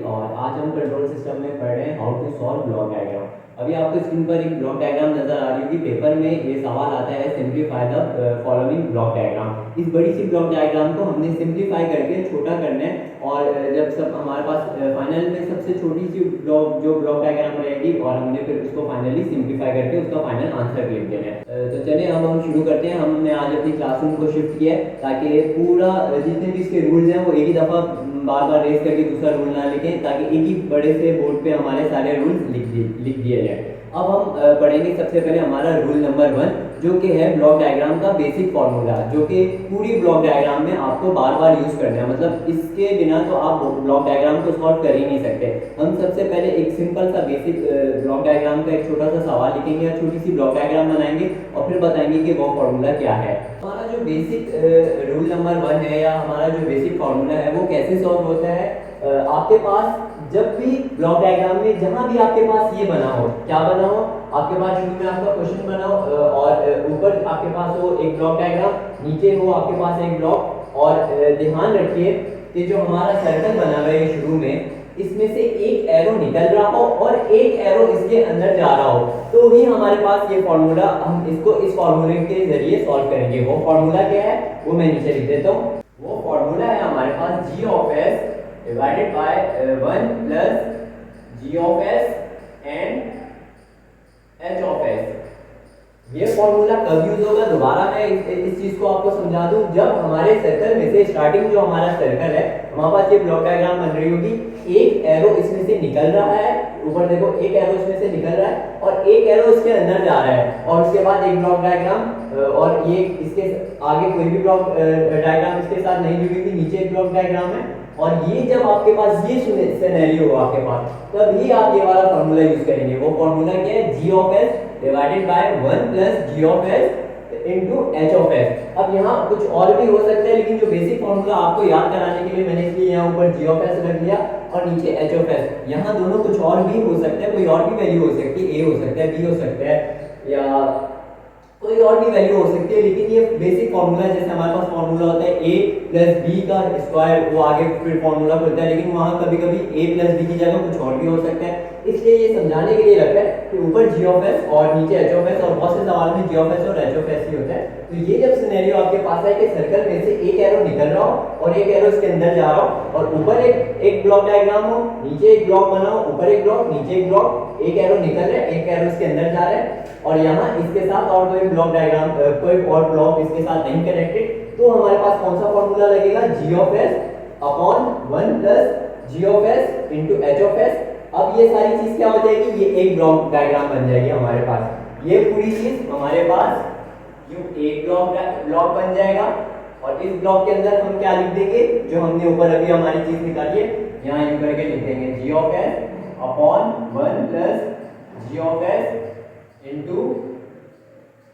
और आज हम कंट्रोल सिस्टम में पढ़ रहे हैं how to solve block diagram. अभी आपको स्क्रीन पर एक ब्लॉक डायग्राम नजर आ रही होगी। पेपर में ये सवाल आता है simplify the following block diagram. इस बड़ी सी ब्लॉक डायग्राम को हमने सिंप्लीफाई करके छोटा करना है और जब सब हमारे पास फाइनल में सबसे छोटी सी ब्लॉक डायग्राम रहेगी और हमने फिर उसको फाइनली सिंप्लीफाई करके उसका फाइनल आंसर लिख देना है। तो चलिए अब हम शुरू करते हैं। हमने आज अपनी क्लासरूम को शिफ्ट किया है ताकि पूरा जितने भी इसके रूल्स हैं वो एक ही दफ़ा बार बार रेस करके दूसरा रूल ना लिखें, ताकि एक ही बड़े से बोर्ड पे हमारे सारे रूल्स लिख दिए जाए। अब हम पढ़ेंगे सबसे पहले हमारा रूल नंबर 1, जो कि है ब्लॉक डायग्राम का बेसिक फॉर्मूला, जो कि पूरी ब्लॉक डायग्राम में आपको बार बार यूज करना है। मतलब इसके बिना तो आप ब्लॉक डायग्राम को सॉल्व कर ही नहीं सकते। हम सबसे पहले एक सिंपल सा बेसिक ब्लॉक डायग्राम का एक छोटा सा सवाल लिखेंगे या छोटी सी ब्लॉक डायग्राम बनाएंगे और फिर बताएंगे कि वो फॉर्मूला क्या है। हमारा जो बेसिक रूल नंबर 1 है या हमारा जो बेसिक फॉर्मूला है वो कैसे सॉल्व होता है। आपके पास जब भी ब्लॉक डायग्राम में जहां भी आपके पास ये बना हो, क्या बना हो, आपके पास शुरू में आपका क्वेश्चन बना हो और ऊपर आपके पास हो एक ब्लॉक डायग्राम, नीचे हो आपके पास एक ब्लॉक, और ध्यान रखिए कि जो हमारा सर्कल बना हुआ है शुरू में, इसमें से एक एरो निकल रहा हो और एक एरो इसके अंदर जा रहा हो, तो ही हमारे पास ये फॉर्मूला, हम इसको इस फॉर्मूले के जरिए सॉल्व करेंगे। वो फॉर्मूला क्या है वो मैं नीचे लिख देता हूँ। वो फॉर्मूला है हमारे पास G of S divided by 1 plus G of S and H of S. ये फॉर्मूला कब यूज होगा, दोबारा मैं इस चीज को आपको समझा दूं। जब हमारे सर्कल में से स्टार्टिंग जो हमारा सर्कल है, हमारे पास ये ब्लॉक डायग्राम बन रही होगी, एक एरो इसमें से निकल रहा है, ऊपर देखो एक एरो इसमें से निकल रहा है और एक एरो इसके अंदर जा रहा है, और उसके बाद एक ब्लॉक डायग्राम और ये इसके आगे कोई भी ब्लॉक डायग्राम इसके साथ नहीं जुड़ी हुई, नीचे एक ब्लॉक डायग्राम है। और ये जब आपके पास ये सिनेरियो हो आपके पास, तभी आप ये वाला फॉर्मूला यूज करेंगे। वो फॉर्मूला क्या है, G of S divided by 1 plus G of S into H of S. अब यहाँ कुछ और भी हो सकता है, लेकिन जो बेसिक फॉर्मूला आपको याद कराने के लिए मैंने इसलिए यहाँ ऊपर जी ऑफ एस रख लिया और नीचे एच ऑफ एस। यहाँ दोनों कुछ और भी हो सकता है, कोई और भी वैल्यू हो सकती है, ए हो सकता है, बी हो सकता है या कोई और भी वैल्यू हो सकती है, लेकिन ये बेसिक फॉर्मूला है। जैसे हमारे पास फॉर्मूला होता है a प्लस बी का स्क्वायर, वो आगे फिर फॉर्मूला खुलता है, लेकिन वहां कभी कभी a प्लस बी की जगह कुछ और भी हो सकता है। इसलिए ये समझाने के लिए रखा है कि ऊपर जी ऑफ एस और नीचे एच ऑफ एस, और बहुत से सवाल में जी ऑफ एस और एच ऑफ एस ही होता है। तो ये जब सिनेरियो आपके पास है कि सर्कल में से एक एरो निकल रहा हो और एक एरो इसके अंदर जा रहा हो, और ऊपर एक ब्लॉक डायग्राम हो, नीचे एक ब्लॉक बना हो, ऊपर एक ब्लॉक नीचे एक ब्लॉक, एक एरो निकल रहा है एक एरो इसके अंदर जा रहा है, और यहाँ इसके साथ और कोई ब्लॉक डायग्राम कोई और ब्लॉक इसके साथ नहीं कनेक्टेड, तो हमारे पास कौन सा फॉर्मूला लगेगा, G of S upon 1 plus G of S into H of S. अब ये सारी चीज क्या हो जाएगी, ये एक ब्लॉक डायग्राम बन जाएगी हमारे पास। ये पूरी चीज हमारे पास यूं एक ब्लॉक बन जाएगा, और इस ब्लॉक के अंदर हम क्या लिख देंगे, जो हमने ऊपर अभी हमारी चीज निकाली है, यहाँ यूं करके लिख देंगे G of S upon 1 plus G of S into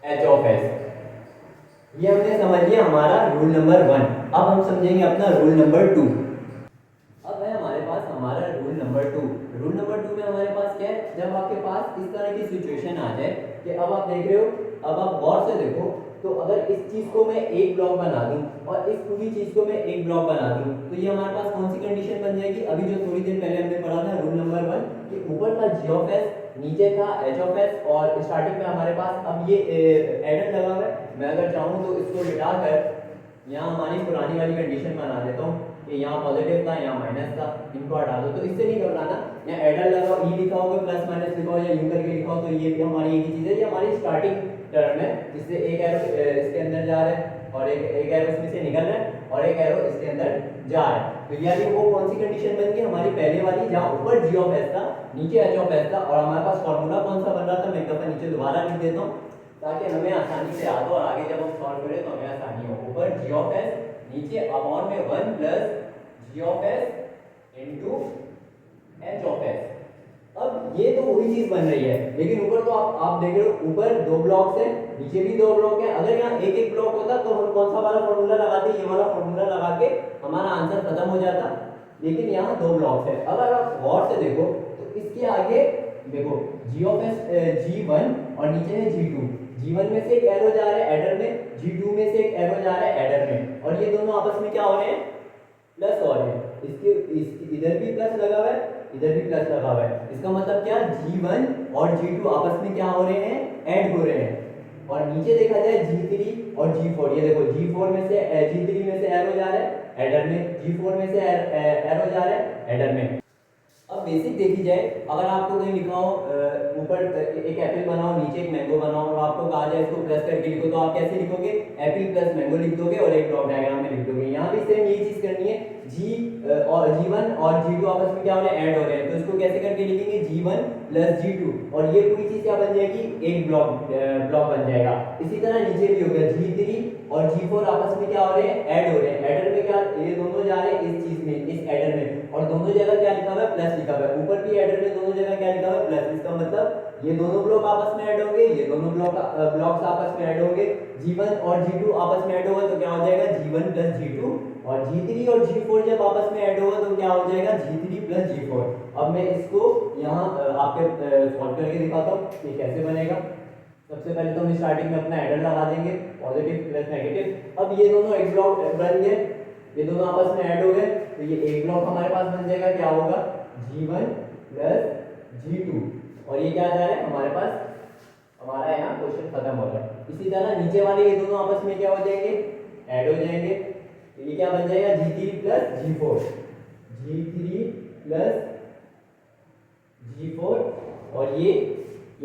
H of S. ये हमने समझ लिया हमारा रूल नंबर 1। अब हम समझेंगे अपना रूल नंबर 2। अब है हमारे पास हमारा रूल नंबर 2। रूल नंबर 2 में हमारे पास क्या है, जब आपके पास इस तरह की सिचुएशन आ जाए कि अब आप देख रहे हो, अब आप गौर से देखो, तो अगर इस चीज को मैं एक ब्लॉक बना दूं और इस पूरी चीज को मैं एक ब्लॉक बना दूं, तो ये हमारे पास कौन सी कंडीशन बन जाएगी, अभी जो थोड़ी देर पहले हमने पढ़ा था रूल नंबर 1 कि ऊपर था जी ऑफ एस, नीचे था एच ऑफ एस, और स्टार्टिंग में हमारे पास अब ये एडर लगा हुआ है। मैं अगर चाहूँ तो इसको मिटाकर यहाँ हमारी पुरानी वाली कंडीशन बना देता हूँ कि यहाँ पॉजिटिव था यहाँ माइनस था, इनको हटा दो। तो इससे नहीं घबराना, यहाँ एडर लगा हो, ई लिखा होगा, प्लस माइनस लिखा हो या यूं करके लिखा हो, तो ये भी हमारी एक ही चीज़ है। ये हमारी स्टार्टिंग टर्म है, जिससे एक एरो इसके अंदर जा रहा है और एक एरो इसमें से निकल रहा है और एक एरो इसके अंदर जा रहा है। तो यानी वो कौन सी कंडीशन बन गई, हमारी पहले वाली, जहाँ ऊपर जी ऑफ एस था नीचे एच ऑफ एस था, और हमारे पास फॉर्मूला कौन सा बन रहा था, मैं एक दफा नीचे दोबारा लिख देता हूँ ताकि हमें आसानी से याद हो और आगे जब हम सॉल्व करें तो हमें आसानी हो। ऊपर जी ऑफ एस, नीचे अपॉन में 1 plus G of S into H of S. अब ये तो वही चीज बन रही है, लेकिन ऊपर तो आप देख रहे हो, ऊपर दो ब्लॉक्स हैं, नीचे भी दो ब्लॉक है। अगर यहाँ एक एक ब्लॉक होता तो हम कौन सा वाला फॉर्मूला लगाते, ये वाला फॉर्मूला लगा के हमारा आंसर खत्म हो जाता, लेकिन यहाँ दो ब्लॉक्स है। अगर आप गौर से देखो तो इसके आगे देखो जी ऑफ एस G1 और नीचे है G2। G1 में से एक एरो जा रहा है एडर में, G2 में से एक एरो जा रहा है एडर में, और ये दोनों आपस में क्या हो रहे हैं, प्लस हो रहे हैं। इसके इधर भी प्लस लगा हुआ है, इधर भी प्लस लगा हुआ है। इसका मतलब क्या, G1 और G2 आपस में क्या हो रहे हैं, ऐड हो रहे हैं। और नीचे देखा जाए G3 और G4, ये देखो G4 में से G3 में से एरो जा रहा है हेडर में, G4 में से एरो जा रहा है हेडर में। अब बेसिक देखी जाए, अगर आपको कहीं लिखा हो ऊपर एक एप्पल बनाओ, नीचे एक मैंगो बनाओ, और आपको कहा जाए इसको प्लस करके लिखो, तो आप कैसे लिखोगे, एप्पल प्लस मैंगो लिख दोगे और एक ब्लॉक डायग्राम में लिख दोगे। यहाँ भी सेम यही चीज करनी है, और G1 और G2 आपस में क्या हो रहे हैं, ऐड हो रहे हैं, तो इसको कैसे करके लिखेंगे, G1 प्लस G2, और ये पूरी चीज क्या बन जाएगी, एक ब्लॉक बन जाएगा। इसी तरह नीचे भी हो गया, G3 और G4 आपस में क्या हो रहे हैं, ऐड हो रहे हैं। एडर में क्या, ये दोनों जा रहे हैं इस चीज में, इस एडर में, और दोनों जगह क्या लिखा हुआ है, प्लस लिखा हुआ है। ऊपर भी एडर में दोनों जगह क्या लिखा हुआ है, प्लस। इसका मतलब ये दोनों ब्लॉक आपस में ऐड होंगे, ये दोनों ब्लॉक्स आपस में ऐड होंगे। G1 और G2 आपस में ऐड होगा तो क्या हो जाएगा, G1 प्लस G2, और G3 और G4 जब आपस में ऐड होगा तो क्या हो जाएगा, G3 प्लस G4। अब मैं इसको यहाँ आपके सॉल्व करके दिखाता हूँ कि कैसे बनेगा। सबसे पहले तो हम स्टार्टिंग में अपना एडर लगा देंगे, पॉजिटिव प्लस नेगेटिव। अब ये दोनों एक ब्लॉक बन गए, ये दोनों आपस में ऐड हो गए, तो ये एक ब्लॉक हमारे पास बन जाएगा, क्या होगा, G1 प्लस G2, और ये क्या आ जा रहा है हमारे पास, हमारा यहाँ क्वेश्चन खत्म हो रहा है। इसी तरह नीचे वाले ये दोनों आपस में क्या हो जाएंगे, ऐड हो जाएंगे, तो ये क्या बन जाएगा, G3 plus G4, G3 plus G4, और ये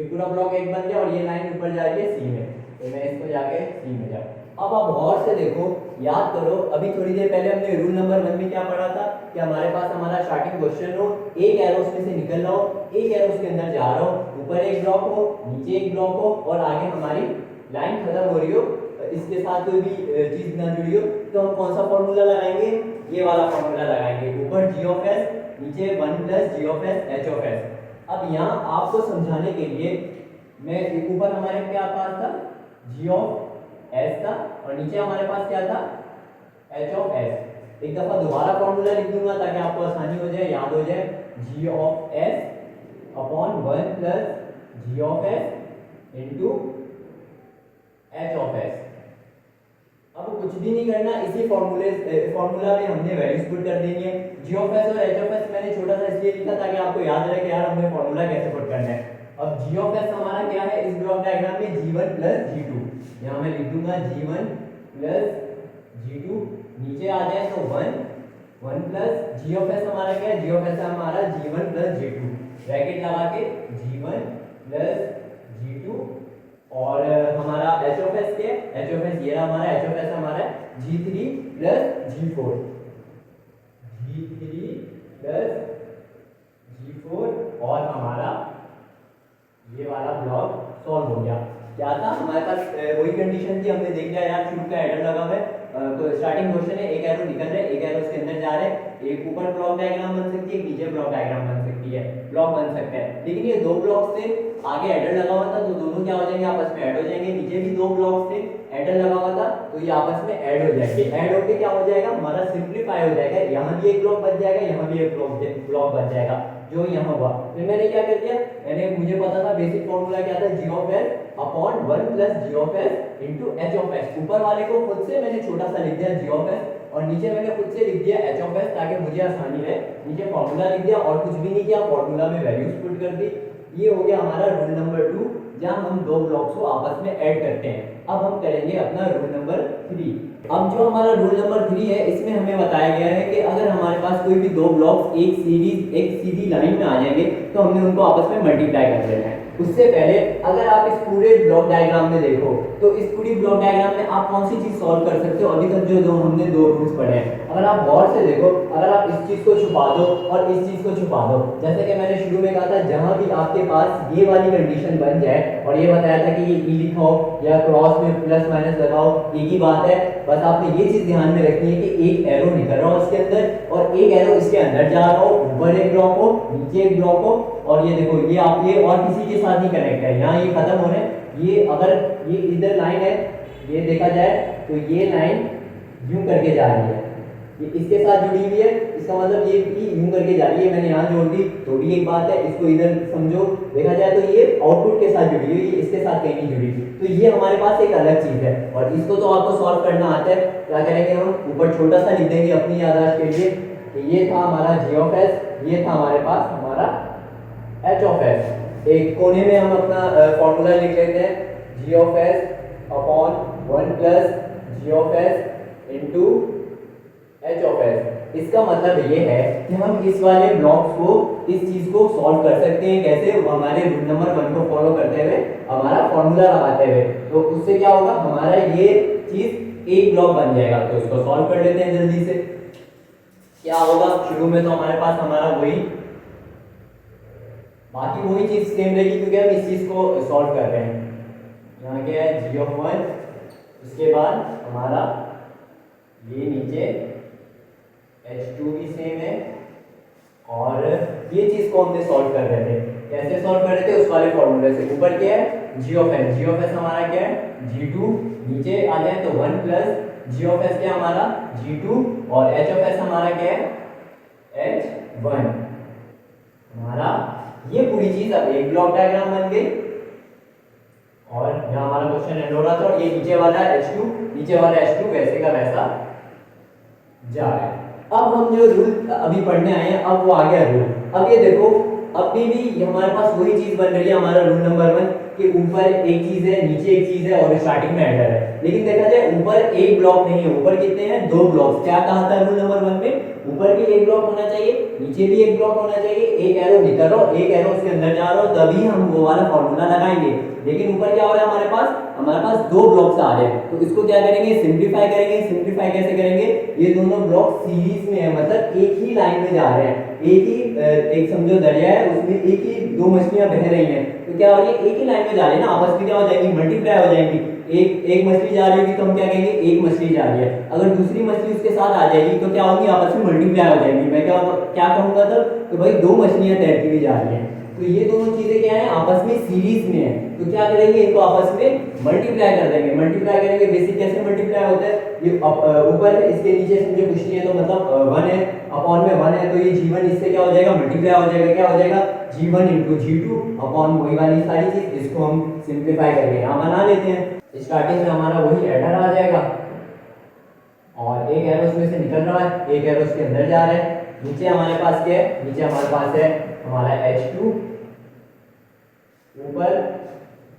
पूरा ब्लॉक एक बन गया, और ये लाइन ऊपर जा रही है सी में, तो मैं इसको जाके सी में जाऊँ। अब आप गौर से देखो, याद करो, अभी थोड़ी देर पहले हमने रूल नंबर 1 में क्या पढ़ा था कि हमारे पास हमारा स्टार्टिंग क्वेश्चन हो, एक एरो उसमें से निकल रहा हो, एक एरो उसके अंदर जा रहा हो, ऊपर एक ब्लॉक हो, नीचे एक ब्लॉक हो, और आगे हमारी लाइन खत्म हो रही हो, इसके साथ कोई भी चीज ना जुड़ी हो, तो हम कौन सा फॉर्मूला लगाएंगे, ये वाला फॉर्मूला लगाएंगे। ऊपर g ऑफ s, नीचे 1 plus g of s h of s। अब यहाँ आपको समझाने के लिए मैं, ऊपर हमारे क्या पास था, g ऑफ s था, और नीचे हमारे पास क्या था, h ऑफ s। एक दफा दोबारा फॉर्मूला लिख दूंगा ताकि आपको आसानी हो जाए, याद हो जाए, g of s upon 1 plus g of s into h of s। अब कुछ भी नहीं करना, इसी फॉर्मूला में हमने वैल्यूज पुट कर देनी है। g ऑफ s और h ऑफ s मैंने छोटा सा इसलिए लिखा ताकि आपको याद रहे कि यार हमने फॉर्मूला कैसे पुट करना है। अब g ऑफ s हमारा क्या है इस ब्लॉक डायग्राम में, G1 प्लस G2, यहाँ मैं लिख दूंगा G1 प्लस G2, नीचे आ जाए तो 1 प्लस g ऑफ s हमारा क्या है, g ऑफ s हमारा G1 प्लस G2, ब्रैकेट लगा के G1 प्लस G2, और हमारा h ऑफ s क्या है, h ऑफ s ये रहा हमारा, h ऑफ s हमारा G3 plus G4, G3 plus G4, और हमारा ये वाला ब्लॉक सॉल्व हो गया। क्या था हमारे पास, वही कंडीशन थी, हमने देख लिया यार शुरू का एडर लगा हुआ है, तो स्टार्टिंग क्वेश्चन है, एक एरो निकल रहा है, एक एरो उसके अंदर जा रहा है, एक ऊपर ब्लॉक डायग्राम बन सकती है, एक नीचे ब्लॉक डायग्राम बन सकती है, ब्लॉक बन सकता है। लेकिन ये दो ब्लॉक से आगे एडर लगा हुआ था, तो दोनों क्या हो जाएंगे, आपस में ऐड हो जाएंगे। नीचे भी दो ब्लॉक से एडर लगा हुआ था, तो ये आपस में ऐड हो जाएंगे। ऐड होके क्या हो जाएगा, हमारा सिंप्लीफाई हो जाएगा, यहाँ भी एक ब्लॉक बच जाएगा, यहाँ भी एक ब्लॉक बच जाएगा, जो यहाँ हुआ। फिर मैंने क्या कर दिया, मुझे पता था बेसिक फॉर्मूला क्या था, g of s upon 1 plus g of s into h of s। ऊपर वाले को खुद से मैंने छोटा सा लिख दिया g ऑफ s, और नीचे मैंने खुद से लिख दिया h ऑफ s, ताकि मुझे आसानी रहे। नीचे फॉर्मूला लिख दिया और कुछ भी नहीं किया, फॉर्मूला में वैल्यूज पुट कर दी। ये हो गया हमारा रूल नंबर 2, जहां हम दो ब्लॉक्स को आपस में ऐड करते हैं। अब हम करेंगे अपना रूल नंबर 3। अब जो हमारा रूल नंबर 3 है, इसमें हमें बताया गया है कि अगर हमारे पास कोई भी दो ब्लॉक्स एक सीधी लाइन में आ जाएंगे, तो हमने उनको आपस में मल्टीप्लाई कर देना है। उससे पहले अगर आप इस पूरे ब्लॉक डायग्राम में देखो, तो इस पूरी ब्लॉक डायग्राम में आप कौन सी चीज सॉल्व कर सकते हो, अभी तक जो हमने दो रूल्स पढ़े हैं, अगर आप गौर से देखो, अगर आप इस चीज को छुपा दो और इस चीज को छुपा दो, जैसे कि मैंने शुरू में कहा था, जहां भी आपके पास ये वाली कंडीशन बन जाए, और ये बताया था कि ये ई लिखा हो या क्रॉस में प्लस माइनस लगाओ, एक ही बात है। बस आपने ये चीज ध्यान में रखनी है कि एक एरो निकल रहा हो उसके अंदर, और एक एरो इसके अंदर जा रहा हो, ऊपर एक ब्लॉक हो, नीचे एक ब्लॉक हो, और ये देखो ये आप ये और किसी के साथ नहीं कनेक्ट है, यहाँ ये खत्म हो रहे हैं। ये अगर ये इधर लाइन है, ये देखा जाए तो ये लाइन यूं करके जा रही है, ये इसके साथ जुड़ी हुई है, इसका मतलब ये भी यूं करके जा रही है, मैंने यहाँ जोड़ दी, तो भी एक बात है, इसको इधर समझो। देखा जाए तो ये आउटपुट के साथ जुड़ी हुई है, इसके साथ कहीं नहीं जुड़ी, तो ये हमारे पास एक अलग चीज है, और इसको तो आपको सॉल्व करना आता है। क्या करेंगे हम, ऊपर छोटा सा लिख देंगे अपनी याददाश्त के लिए, कि ये था हमारा जी ऑफ एस, ये था हमारे पास हमारा एच ऑफ एस। एक कोने में हम अपना फॉर्मूला लिख लेते हैं, G of S upon 1 plus G of S into H of S. इसका मतलब ये है कि हम इस वाले ब्लॉक्स को, इस चीज को सॉल्व कर सकते हैं कैसे, हमारे रूल नंबर 1 को फॉलो करते हुए, हमारा फॉर्मूला लगाते हुए। तो उससे क्या होगा, हमारा ये चीज एक ब्लॉक बन जाएगा। तो इसको सॉल्व कर लेते हैं जल्दी से। क्या होगा, शुरू में तो हमारे पास हमारा वही, बाकी वही चीज सेम रहेगी क्योंकि हम इस चीज को सॉल्व कर रहे हैं। यहाँ क्या है, जी ऑफ 1, उसके बाद हमारा ये नीचे H2 भी सेम है, और ये चीज को हमने सॉल्व कर रहे थे। कैसे सॉल्व कर रहे थे, उस वाले फॉर्मूले से। ऊपर क्या है, G of S, G of S हमारा क्या है, G2, नीचे आ जाए तो 1 प्लस जी ऑफ एस क्या हमारा G2, और एच ऑफ एस हमारा क्या है, H1 हमारा। ये पूरी चीज अब एक ब्लॉक डायग्राम बन गई, और यहाँ हमारा क्वेश्चन एंड हो रहा था। और ये नीचे वाला H2, नीचे वाला H2 वैसे का वैसा जा रहा है। अब हम जो रूल अभी पढ़ने आए हैं, अब वो आ गया रूल। अब ये देखो, अभी भी हमारे पास वही चीज बन रही है, हमारा रूल नंबर 1 कि ऊपर एक चीज है, नीचे एक चीज है, और स्टार्टिंग में एडर है। लेकिन देखा जाए ऊपर एक ब्लॉक नहीं है, ऊपर कितने हैं, 2 ब्लॉक। क्या कहा था रूल नंबर 1 में, ऊपर भी एक ब्लॉक होना चाहिए, नीचे भी एक ब्लॉक होना चाहिए। एक एरो निकल रहा हो, एक एरो उसके अंदर जा रहा हो, तभी हम वो वाला फॉर्मूला लगाएंगे। लेकिन ऊपर क्या हो रहा है, हमारे पास 2 ब्लॉक्स आ रहे हैं। तो इसको क्या करेंगे, सिंप्लीफाई करेंगे। सिंप्लीफाई कैसे करेंगे, ये दोनों ब्लॉक सीरीज में है, मतलब एक ही लाइन में जा रहे हैं। एक ही एक समझो दरिया है, उसमें एक ही 2 मछलियां बह रही हैं। तो क्या हो रही है, एक ही लाइन में जा रही है ना, आपस में क्या हो जाएंगी, मल्टीप्लाई हो जाएंगी। एक मछली जा रही होगी तो हम क्या कहेंगे, एक मछली जा रही है। अगर दूसरी मछली उसके साथ आ जाएगी तो क्या होगी, आपस में मल्टीप्लाई हो जाएंगी। मैं क्या कहूंगा तब, तो भाई 2 मछलियां तैरती हुई जा रही हैं। तो ये दोनों चीजें क्या है, आपस में सीरीज में है। तो क्या करेंगे, इनको आपस में मल्टीप्लाई कर देंगे। मल्टीप्लाई करेंगे, बेसिक कैसे मल्टीप्लाई होता है, ये ऊपर है, इसके नीचे समझो कुछ नहीं है, तो मतलब 1 है, अपॉन में 1 है, तो ये G1 इससे क्या हो जाएगा, मल्टीप्लाई हो जाएगा। क्या हो जाएगा, G1 इंटू G2 अपॉन वही वाली सारी चीज। इसको हम सिंप्लीफाई करके यहाँ बना लेते हैं। स्टार्टिंग में हमारा वही एडर आ जाएगा, और एक एरो उसमें से निकल रहा है, एक एरो उसके अंदर जा रहा है। नीचे हमारे पास क्या है, नीचे हमारे पास है हमारा H2, ऊपर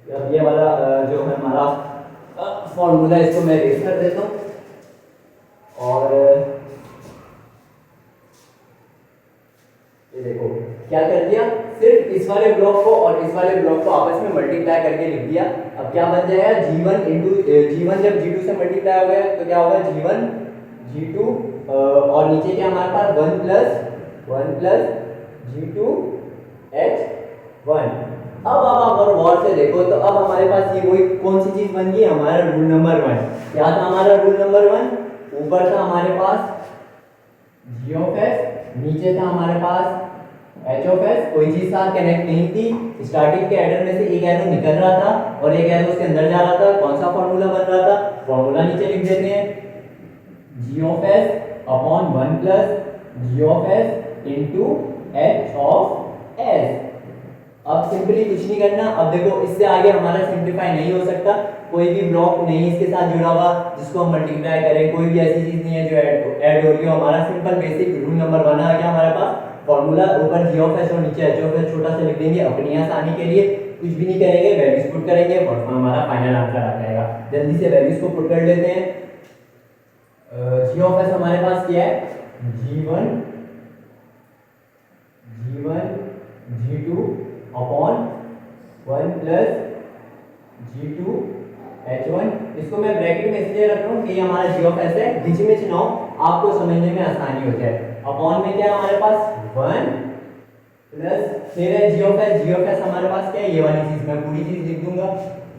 अब ये वाला जो है हमारा फॉर्मूला, इसको मैं रेस कर देता हूँ। और ये देखो क्या कर दिया, सिर्फ इस वाले ब्लॉक को और इस वाले ब्लॉक को आपस में मल्टीप्लाई करके लिख दिया। अब क्या बन जाएगा, G1 इंटू G1 जब G2 से मल्टीप्लाई हो गया तो क्या होगा, G1 G2 और नीचे क्या हमारे पास 1 प्लस G2 H1। अब आप अगर गौर से देखो तो अब हमारे पास ये वही कौन सी चीज बन गई, हमारा रूल नंबर 1। क्या था हमारा रूल नंबर 1, ऊपर था हमारे पास जी ऑफ एस, नीचे था हमारे पास एच ऑफ एस। कोई चीज साथ कनेक्ट नहीं थी। स्टार्टिंग के एडर में से एक एरो निकल रहा था और एक एरो उसके अंदर जा रहा था। कौन सा फॉर्मूला बन रहा था, फॉर्मूला नीचे लिख देते हैं, G of S upon 1 plus G of S into H of S. अब सिंपली कुछ नहीं करना। अब देखो इससे आगे हमारा सिंप्लीफाई नहीं हो सकता, कोई भी ब्लॉक नहीं इसके साथ जुड़ा हुआ जिसको हम मल्टीप्लाई करें, कोई भी ऐसी चीज नहीं है जो ऐड हो रही हो। हमारा सिंपल बेसिक रूल नंबर 1 आ गया हमारे पास, फॉर्मूला ऊपर जी ऑफ एस और नीचे एच ऑफ एस छोटा सा लिख देंगे अपनी आसानी के लिए। कुछ भी नहीं करेंगे, वैल्यूज पुट करेंगे और हमारा फाइनल आंसर आ जाएगा। जल्दी से वैल्यूज को पुट कर लेते हैं। जी ऑफ एस हमारे पास क्या है, G1 G2 upon 1 plus G2 H1। इसको मैं ब्रैकेट में इसलिए रख रहा हूँ कि हमारा जी ऑफ एस है, बीच में चुनाव आपको समझने में आसानी हो जाए। अपॉन में क्या है हमारे पास 1 प्लस फिर है जी ऑफ एस हमारे पास क्या है, ये वाली चीज मैं पूरी चीज लिख दूंगा,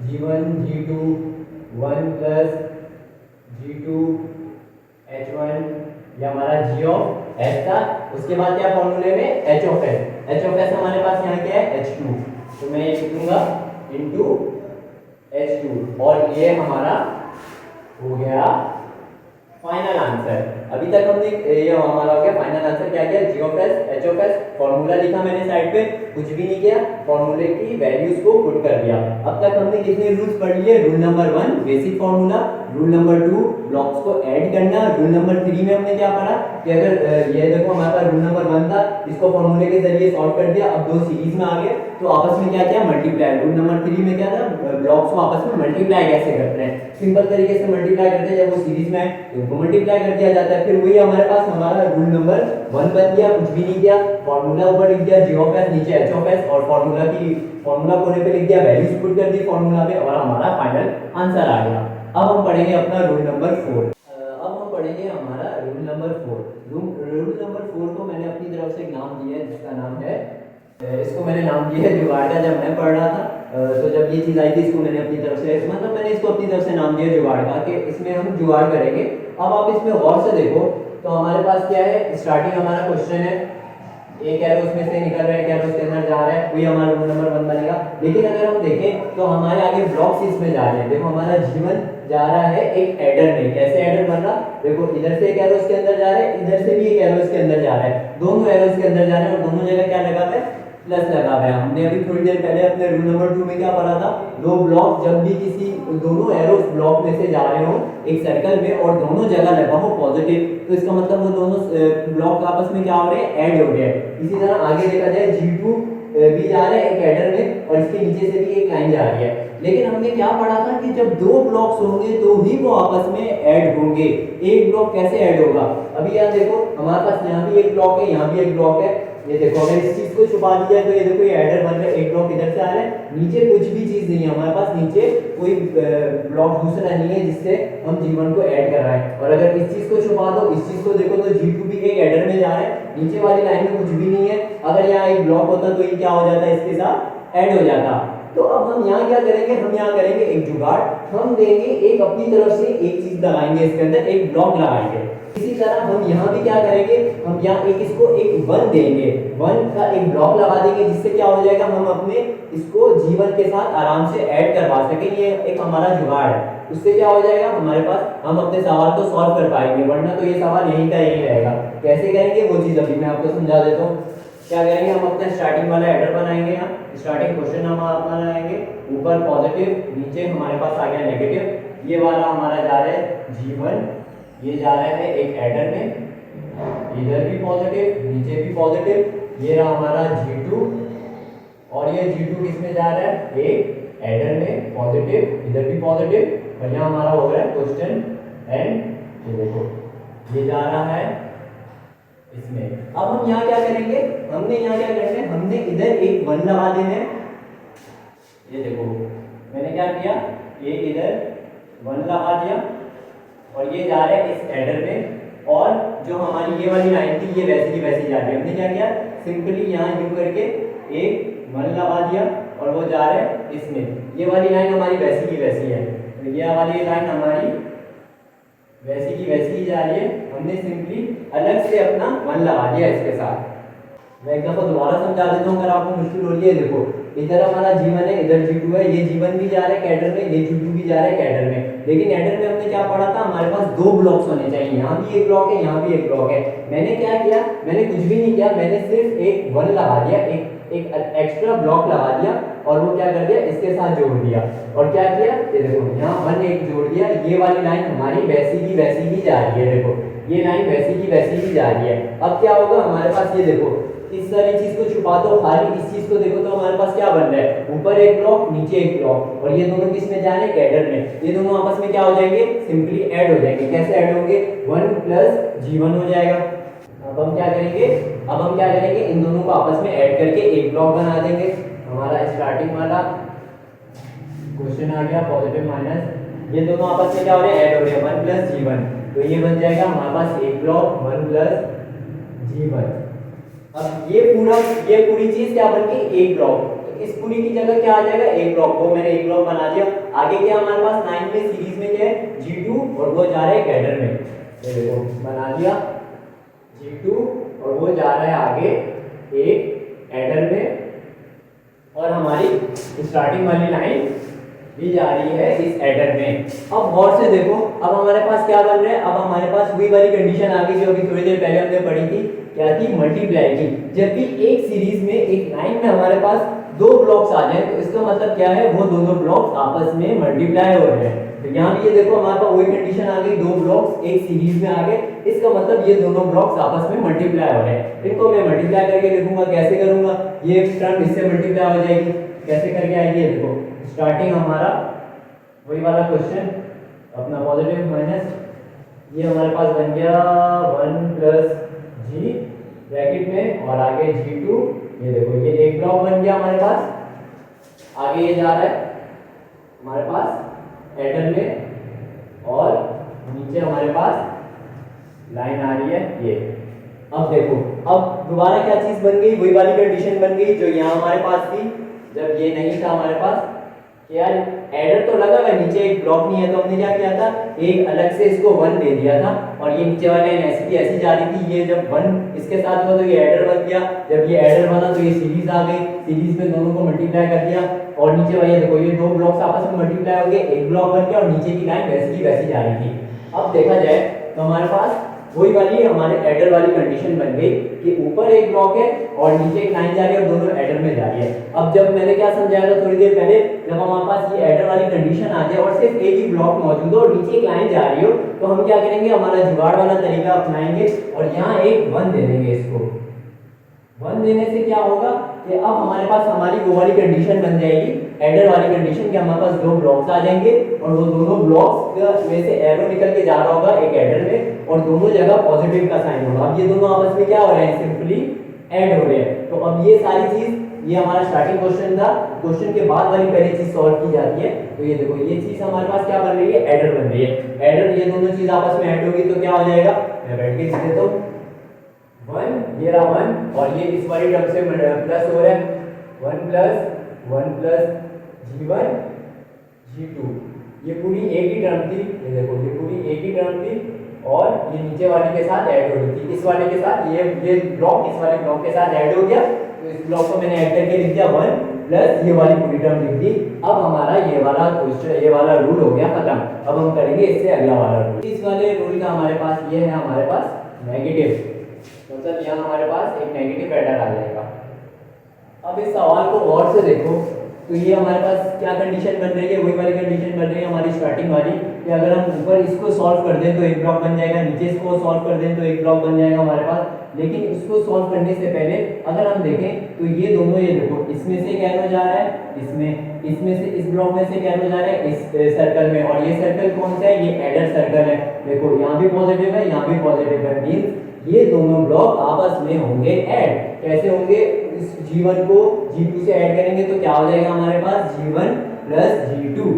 G1 G2 1 plus G2 H1, ये हमारा जी ऑफ एस था। उसके बाद क्या फॉर्मूले में एच ऑफ एस हमारे पास यहाँ क्या है H2, तो मैं ये लिख दूंगा इनटू H2, और ये हमारा हो गया फाइनल आंसर। अभी तक हमने ये हमारा हो गया फाइनल आंसर। क्या किया, G of S H of S formula लिखा मैंने साइड पे, कुछ भी नहीं किया, फॉर्मूले की वैल्यूज को पुट कर दिया। अब तक हमने कितने रूल्स पढ़ लिए, rule number 1 basic formula, rule number 2 blocks को ऐड करना। रूल नंबर 3 में हमने क्या पढ़ा कि अगर ये देखो हमारे पास रूल नंबर 1 था, इसको फॉर्मूले के जरिए सॉल्व कर दिया, अब दो सीरीज में आ गए तो आपस में क्या किया, मल्टीप्लाई। रूल नंबर 3 में क्या था, ब्लॉक्स को आपस में मल्टीप्लाई कैसे करते हैं, सिंपल तरीके से मल्टीप्लाई करते हैं। जब वो सीरीज में है तो उनको मल्टीप्लाई कर दिया जाता है। फिर वही हमारे पास हमारा रूल नंबर 1 बन गया, कुछ भी नहीं किया, फॉर्मूला ऊपर लिख दिया g ऑफ s, नीचे h ऑफ s, और फॉर्मूला कोने पे लिख दिया, वैल्यूज पुट कर दी फॉर्मूला पे, और हमारा फाइनल आंसर आ गया। अब हम पढ़ेंगे अपना रूल नंबर 4। अब हम पढ़ेंगे हमारा रूल नंबर 4। रूल नंबर 4 को मैंने अपनी तरफ से एक नाम दिया है जिसका नाम है, इसको मैंने नाम दिया है जुगाड़ का। जब मैं पढ़ रहा था तो जब ये चीज़ आई थी, इसको मैंने अपनी तरफ से, मतलब मैंने इसको अपनी तरफ से नाम दिया जुगाड़ का, कि इसमें हम जुगाड़ करेंगे। अब आप इसमें गौर से देखो तो हमारे पास क्या है, स्टार्टिंग हमारा क्वेश्चन है, एक एरो उसमें से निकल रहा है, एक एरो उसके अंदर जा रहा है, वही हमारा रूल नंबर 1 बनेगा। लेकिन अगर हम देखें तो हमारे आगे ब्लॉक्स इसमें जा रहे हैं। देखो हमारा जीवन जा रहा है एक एडर में। कैसे एडर बन रहा, देखो इधर से एक एरो इसके अंदर जा रहा है, इधर से भी एक एरो इसके अंदर जा रहा है, दोनों एरो इसके अंदर जा रहे हैं, और दोनों जगह क्या लगा है, प्लस लगा हुआ है। हमने अभी थोड़ी देर पहले अपने रूल नंबर 2 में क्या पढ़ा था, दो ब्लॉक जब भी किसी दोनों एरो ब्लॉक में से जा रहे हो एक सर्कल में और दोनों जगह लगा हो पॉजिटिव, तो इसका मतलब वो दोनों ब्लॉक आपस में क्या हो रहे हैं, ऐड हो गए हैं। इसी तरह आगे देखा जाए G2 भी जा रहा है एक एडर में, और इसके नीचे से भी एक लाइन जा रही है। लेकिन हमने क्या पढ़ा था कि जब दो ब्लॉक्स होंगे तो ही वो आपस में ऐड होंगे। एक ब्लॉक कैसे ऐड होगा, अभी यहाँ देखो हमारे पास यहाँ भी एक ब्लॉक है, यहाँ भी एक ब्लॉक है। ये देखो अगर इस चीज को छुपा दिया जाए तो ये देखो ये एडर बन रहा है, एक ब्लॉक इधर से आ रहा है, नीचे कुछ भी चीज नहीं है हमारे पास, नीचे कोई ब्लॉक दूसरा नहीं है जिससे हम जीवन को ऐड कर रहे हैं। और अगर इस चीज को छुपा दो, इस चीज को देखो तो G2 भी एक एडर में जा रहा है, नीचे वाली लाइन में कुछ भी नहीं है। अगर यहाँ एक ब्लॉक होता तो ये क्या हो जाता है, इसके साथ ऐड हो जाता। तो अब हम यहाँ क्या करेंगे, हम यहाँ करेंगे एक जुगाड़, हम देंगे एक अपनी तरफ से एक चीज लगाएंगे, इसके अंदर एक ब्लॉक लगाएंगे। इसी तरह हम यहाँ भी क्या करेंगे, हम यहाँ एक इसको एक 1 देंगे, 1 का एक ब्लॉक लगा देंगे, जिससे क्या हो जाएगा, हम अपने इसको जीवन के साथ आराम से ऐड करवा सकें। ये एक हमारा जुगाड़ है, उससे क्या हो जाएगा हमारे पास, हम अपने सवाल को सॉल्व कर पाएंगे, वरना तो ये सवाल यहीं का यहीं रहेगा। कैसे करेंगे वो चीज अभी मैं आपको समझा देता हूँ। क्या करेंगे, हम अपना स्टार्टिंग वाला एडर बनाएंगे, यहाँ स्टार्टिंग क्वेश्चन हम बनाएंगे, ऊपर पॉजिटिव, नीचे हमारे पास आ गया नेगेटिव। ये वाला हमारा जा रहा है G1, ये जा रहा है एक एडर में, इधर भी पॉजिटिव, नीचे भी पॉजिटिव। ये रहा हमारा G2, और ये G2 किसमें जा रहा है, एक एडर में पॉजिटिव, इधर भी पॉजिटिव, और यहाँ हमारा हो रहा है क्वेश्चन एंड ये देखो ये जा रहा है इसमें। अब हम यहाँ क्या करेंगे, हमने यहाँ क्या करना है, हमने इधर एक 1 लगा देना है। ये देखो मैंने क्या किया, एक इधर 1 लगा दिया, और ये जा रहा है इस एडर में, और जो हमारी ये वाली लाइन थी ये वैसी की वैसी जा रही है। हमने क्या किया, सिंपली यहाँ यूं करके एक 1 लगा दिया, और वो जा रहा है इसमें। ये वाली लाइन हमारी वैसी की वैसी है, तो ये वाली लाइन हमारी वैसी की वैसी ही जा रही है। हमने सिंपली अलग से अपना 1 लगा दिया इसके साथ। मैं एक दफा दोबारा समझा देता हूँ अगर आपको मुश्किल हो रही है। देखो इधर हमारा G1 है, इधर G2 है, ये G1 भी जा रहा है कैडर में, ये G2 भी जा रहा है कैडर में। लेकिन एडर में हमने क्या पढ़ा था, हमारे पास 2 ब्लॉक्स होने चाहिए, यहाँ भी एक ब्लॉक है, यहाँ भी एक ब्लॉक है। मैंने क्या किया, मैंने कुछ भी नहीं किया, मैंने सिर्फ एक 1 लगा दिया, एक एक्स्ट्रा ब्लॉक लगा दिया, और वो क्या कर दिया, इसके साथ जोड़ दिया। और क्या किया, ये देखो यहाँ 1 एक जोड़ दिया। ये वाली लाइन हमारी वैसी की जा रही है, देखो ये लाइन वैसी की जा रही है। अब क्या होगा हमारे पास, ये देखो इस सारी चीज को छुपा दो, खाली इस चीज को देखो तो हमारे पास क्या बन रहा है, ऊपर एक ब्लॉक नीचे एक ब्लॉक, और ये दोनों किस में जा रहे हैं, कैडर में। ये दोनों आपस में क्या हो जाएंगे, सिंपली ऐड हो जाएंगे। कैसे ऐड होंगे, 1 + G1 हो जाएगा। अब हम क्या करेंगे, इन दोनों को आपस में ऐड करके एक ब्लॉक बना देंगे। हमारा स्टार्टिंग वाला क्वेश्चन आ गया पॉजिटिव माइनस, ये दोनों आपस में क्या हो रहे हैं, ऐड हो रहे हैं, 1 + G1, तो ये बन जाएगा हमारे पास एक ब्लॉक 1 + G1। अब ये पूरी चीज क्या बन गई, एक ब्लॉक। तो इस पूरी की जगह क्या आ जाएगा, एक ब्लॉक, वो मैंने एक ब्लॉक बना दिया। आगे क्या हमारे पास 9 में सीरीज में क्या है, G2, और वो जा रहा है कैडर में। ये देखो बना दिया G2, और वो जा रहा है आगे एक एडर में, और हमारी स्टार्टिंग वाली लाइन भी जा रही है इस एडर में। अब गौर से देखो, अब हमारे पास क्या बन रहा है, अब हमारे पास वही वाली कंडीशन आ गई जो अभी थोड़ी देर पहले हमने पढ़ी थी, क्या थी, मल्टीप्लाई की। जब भी एक सीरीज में एक लाइन में हमारे पास दो ब्लॉक्स आ जाए तो इसका मतलब क्या है, वो दोनों ब्लॉक्स आपस में मल्टीप्लाई हो रहे हैं। तो यहाँ भी ये देखो हमारे पास वही कंडीशन आ गई, दो ब्लॉक्स एक सीरीज में आ गए, इसका मतलब ये दोनों ब्लॉक्स आपस में मल्टीप्लाई हो रहे हैं। इनको मैं मल्टीप्लाई करके लिखूंगा, कैसे करूंगा, ये एक टर्म इससे मल्टीप्लाई हो जाएगी, कैसे करके आएगी, देखो स्टार्टिंग हमारा वही वाला क्वेश्चन अपना पॉजिटिव माइनस, ये हमारे पास बन गया 1 प्लस जी ब्रैकेट में और आगे G2, ये देखो ये एक ब्लॉक बन गया हमारे पास। आगे ये जा रहा है हमारे पास एडर में और नीचे हमारे पास लाइन आ रही है ये। अब देखो अब दोबारा क्या चीज बन गई, वही वाली कंडीशन बन गई जो यहाँ हमारे पास थी जब ये नहीं था हमारे पास, कि यार एडर तो लगा हुआ नीचे एक ब्लॉक नहीं है, तो हमने क्या किया था, एक अलग से इसको 1 दे दिया था और ये नीचे वाले ऐसी की ऐसी जा रही थी, ये जब 1 इसके साथ हुआ तो ये एडर बन गया, जब ये एडर बना तो ये सीरीज आ गई, सीरीज में दोनों को मल्टीप्लाई कर दिया और नीचे वाले देखो ये दो ब्लॉक्स आपस में मल्टीप्लाई हो गए, एक ब्लॉक बन गया और नीचे की लाइन वैसी की वैसी जा रही थी। अब देखा जाए तो हमारे पास वही वाली हमारे एडर वाली कंडीशन बन गई कि ऊपर एक ब्लॉक है और नीचे एक लाइन जा रही है और दोनों एडर में जा रही है। अब जब मैंने क्या समझाया था थोड़ी देर पहले, जब हमारे पास ये एडर वाली कंडीशन आ जाए और सिर्फ एक ही ब्लॉक मौजूद हो और नीचे एक लाइन जा रही हो, तो हम क्या करेंगे, हमारा जुगाड़ वाला तरीका अपनाएंगे और यहाँ एक 1 दे देंगे। इसको 1 देने से क्या होगा कि अब हमारे पास हमारी वो वाली कंडीशन बन जाएगी, एडर वाली कंडीशन, कि हमारे पास दो ब्लॉक्स आ जाएंगे और वो दोनों ब्लॉक्स में से एरो निकल के जा रहा होगा एक एडर में और दोनों जगह पॉजिटिव का साइन होगा। अब ये दोनों आपस में क्या हो रहे हैं, सिंपली ऐड हो रहे हैं। तो अब ये सारी चीज, ये हमारा स्टार्टिंग क्वेश्चन था, क्वेश्चन के बाद वाली पहली चीज सॉल्व की जाती है। तो ये देखो ये चीज हमारे पास क्या बन रही है, एडर बन रही है। एडर, ये दोनों चीज आपस में ऐड होगी तो क्या हो जाएगा, मैं बैठ के लिख देता हूं 1, ये रहा 1 और ये इस वाली टर्म से प्लस हो रहा है 1 प्लस G1 G2, ये पूरी एक ही टर्म थी, ये देखो ये पूरी एक ही टर्म थी और ये नीचे वाले के साथ ऐड हो रही थी, इस वाले के साथ ये ब्लॉक इस वाले ब्लॉक के साथ ऐड हो गया, तो इस ब्लॉक को मैंने ऐड करके लिख दिया 1 प्लस ये वाली पूरी टर्म लिख दी। अब हमारा ये वाला क्वेश्चन, ये वाला रूल हो गया खत्म। अब हम करेंगे इससे अगला वाला रूल। इस वाले रूल का हमारे पास ये है, हमारे पास नेगेटिव, मतलब यहाँ हमारे पास एक नेगेटिव एडर आ जाएगा। अब इस सवाल को गौर से देखो तो ये हमारे पास क्या कंडीशन बन रही है, वही वाली कंडीशन बन रही है हमारी स्टार्टिंग वाली, कि अगर हम ऊपर इसको सॉल्व कर दें तो एक ब्लॉक बन जाएगा, नीचे इसको सॉल्व कर दें तो एक ब्लॉक बन जाएगा हमारे पास। लेकिन इसको सॉल्व करने से पहले अगर हम देखें तो ये दोनों, ये देखो इसमें से एक एरो जा रहा है, इसमें से इस ब्लॉक में से एक एरो जा रहा है इस सर्कल में, और ये सर्कल कौन सा है, ये एडर सर्कल है। देखो यहाँ भी पॉजिटिव है, यहाँ भी पॉजिटिव है, मींस ये दोनों ब्लॉक आपस में होंगे ऐड। कैसे होंगे, इस G1 को G2 से ऐड करेंगे तो क्या हो जाएगा हमारे पास G1 प्लस G2।